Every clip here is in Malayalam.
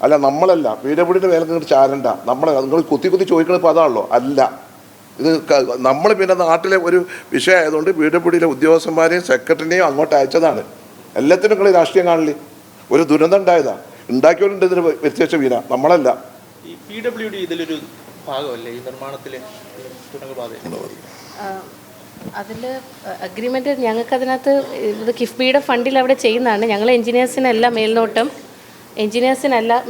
അല്ല നമ്മളല്ല. PWDയുടെ മേലെ നിങ്ങൾ ചാരണ്ട. നിങ്ങൾ കുത്തി ചോദിക്കുന്നത് ഇപ്പോൾ അതാണല്ലോ. അല്ല, ഇത് നമ്മൾ പിന്നെ നാട്ടിലെ ഒരു വിഷയമായതുകൊണ്ട് PWDയിലെ ഉദ്യോഗസ്ഥന്മാരെയും സെക്രട്ടറിനെയും അങ്ങോട്ട് അയച്ചതാണ്. എല്ലാത്തിനും നിങ്ങൾ രാഷ്ട്രീയം കാണില്ലേ? ഒരു ദുരന്തം ഉണ്ടായതാണ്. ഉണ്ടാക്കിയവരുണ്ട് ഇതിന് വ്യത്യസ്ത വീണ, നമ്മളല്ല. ഈ PWD ഇതിലൊരു ഭാഗമല്ലേ ഈ നിർമ്മാണത്തിലെ തുരങ്കപാത? അതിൽ അഗ്രിമെൻ്റ് ഞങ്ങൾക്കതിനകത്ത് ഇത് കിഫ്ബിയുടെ ഫണ്ടിൽ അവിടെ ചെയ്യുന്നതാണ്. ഞങ്ങൾ എൻജിനീയേഴ്സിനല്ല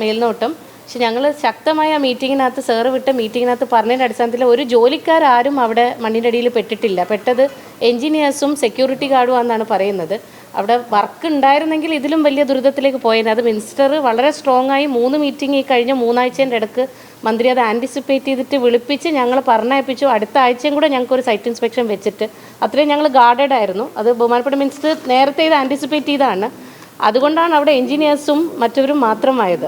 മേൽനോട്ടം. പക്ഷെ ഞങ്ങൾ ശക്തമായ മീറ്റിങ്ങിനകത്ത് സാറ് വിട്ട മീറ്റിങ്ങിനകത്ത് പറഞ്ഞതിൻ്റെ അടിസ്ഥാനത്തിൽ ഒരു ജോലിക്കാരും അവിടെ മണ്ണിൻ്റെ അടിയിൽ പെട്ടിട്ടില്ല. പെട്ടത് എൻജിനീയേഴ്സും സെക്യൂരിറ്റി ഗാർഡും ആണെന്നാണ് പറയുന്നത്. അവിടെ വർക്ക് ഉണ്ടായിരുന്നെങ്കിൽ ഇതിലും വലിയ ദുരിതത്തിലേക്ക് പോയത്. അത് മിനിസ്റ്റർ വളരെ സ്ട്രോങ് ആയി 3 മീറ്റിംഗ് ഈ കഴിഞ്ഞ 3 ആഴ്ചേൻ്റെ ഇടയ്ക്ക് മന്ത്രി അത് ആൻറ്റിസിപ്പേറ്റ് ചെയ്തിട്ട് വിളിപ്പിച്ച് ഞങ്ങൾ പറഞ്ഞയപ്പിച്ചു. അടുത്ത ആഴ്ചയും കൂടെ ഞങ്ങൾക്കൊരു സൈറ്റ് ഇൻസ്പെക്ഷൻ വെച്ചിട്ട് അത്രയും ഞങ്ങൾ ഗാർഡഡ് ആയിരുന്നു. അത് ബഹുമാനപ്പെട്ട മിനിസ്റ്റർ നേരത്തെ ഇത് ആൻറ്റിസിപ്പേറ്റ് ചെയ്താണ്. അതുകൊണ്ടാണ് അവിടെ എൻജിനീയേഴ്സും മറ്റവരും മാത്രമായത്.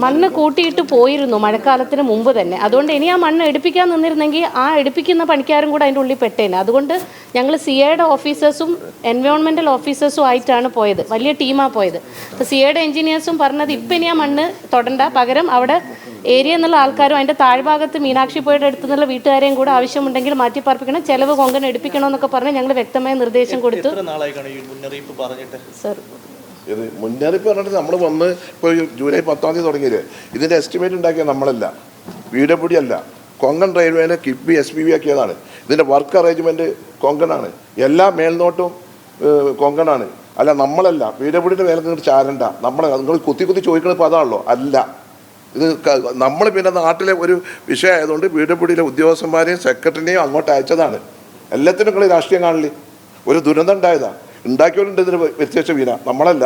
മണ്ണ് കൂട്ടിയിട്ട് പോയിരുന്നു മഴക്കാലത്തിന് മുമ്പ് തന്നെ. അതുകൊണ്ട് ഇനി ആ മണ്ണ് എടുപ്പിക്കാൻ നിന്നിരുന്നെങ്കിൽ ആ എടുപ്പിക്കുന്ന പണിക്കാരും കൂടെ അതിൻ്റെ ഉള്ളിൽ പെട്ടേനെ. അതുകൊണ്ട് ഞങ്ങൾ CAയുടെ ഓഫീസേഴ്സും എൻവയോൺമെൻറ്റൽ ഓഫീസേഴ്സും ആയിട്ടാണ് പോയത്. വലിയ ടീമാണ് പോയത്. അപ്പോൾ CAയുടെ എൻജിനീയേഴ്സും പറഞ്ഞത് ഇപ്പം ഇനി ആ മണ്ണ് തൊടണ്ട, പകരം അവിടെ ഏരിയ എന്നുള്ള ആൾക്കാരും അതിൻ്റെ താഴ്ഭാഗത്ത് മീനാക്ഷി പുഴയുടെ അടുത്ത് നിന്നുള്ള വീട്ടുകാരെയും കൂടെ ആവശ്യമുണ്ടെങ്കിൽ മാറ്റിപ്പാർപ്പിക്കണം, ചെലവ് കൊങ്കൺ എടുപ്പിക്കണമെന്നൊക്കെ പറഞ്ഞ് ഞങ്ങൾ വ്യക്തമായ നിർദ്ദേശം കൊടുത്തു. സർ, ഇത് മുന്നറിയിപ്പ് പറഞ്ഞിട്ട് നമ്മൾ വന്ന് ഇപ്പോൾ ജൂലൈ 10-ാം തീയതി തുടങ്ങിയത്. ഇതിൻ്റെ എസ്റ്റിമേറ്റ് ഉണ്ടാക്കിയ നമ്മളല്ല, PWD അല്ല. കൊങ്കൺ റെയിൽവേനെ കിഫ്ബി SPV ആക്കിയതാണ്. ഇതിൻ്റെ വർക്ക് അറേഞ്ച്മെൻറ്റ് കൊങ്കണാണ്. എല്ലാ മേൽനോട്ടും കൊങ്കണാണ്. അല്ല നമ്മളല്ല. PWDയുടെ മേലെ നിങ്ങൾ ചാരണ്ട. നിങ്ങൾ കുത്തി ചോദിക്കുന്നത് ഇപ്പോൾ അതാണല്ലോ. അല്ല, ഇത് നമ്മൾ പിന്നെ നാട്ടിലെ ഒരു വിഷയമായതുകൊണ്ട് PWDയിലെ ഉദ്യോഗസ്ഥന്മാരെയും സെക്രട്ടറിനെയും അങ്ങോട്ട് അയച്ചതാണ്. എല്ലാത്തിനും നിങ്ങൾ രാഷ്ട്രീയം കാണില്ലേ? ഒരു ദുരന്തം ഉണ്ടായതാണ്. ഉണ്ടാക്കിയവരുണ്ട് ഇതിന് വ്യത്യസ്ത വീണ, നമ്മളല്ല.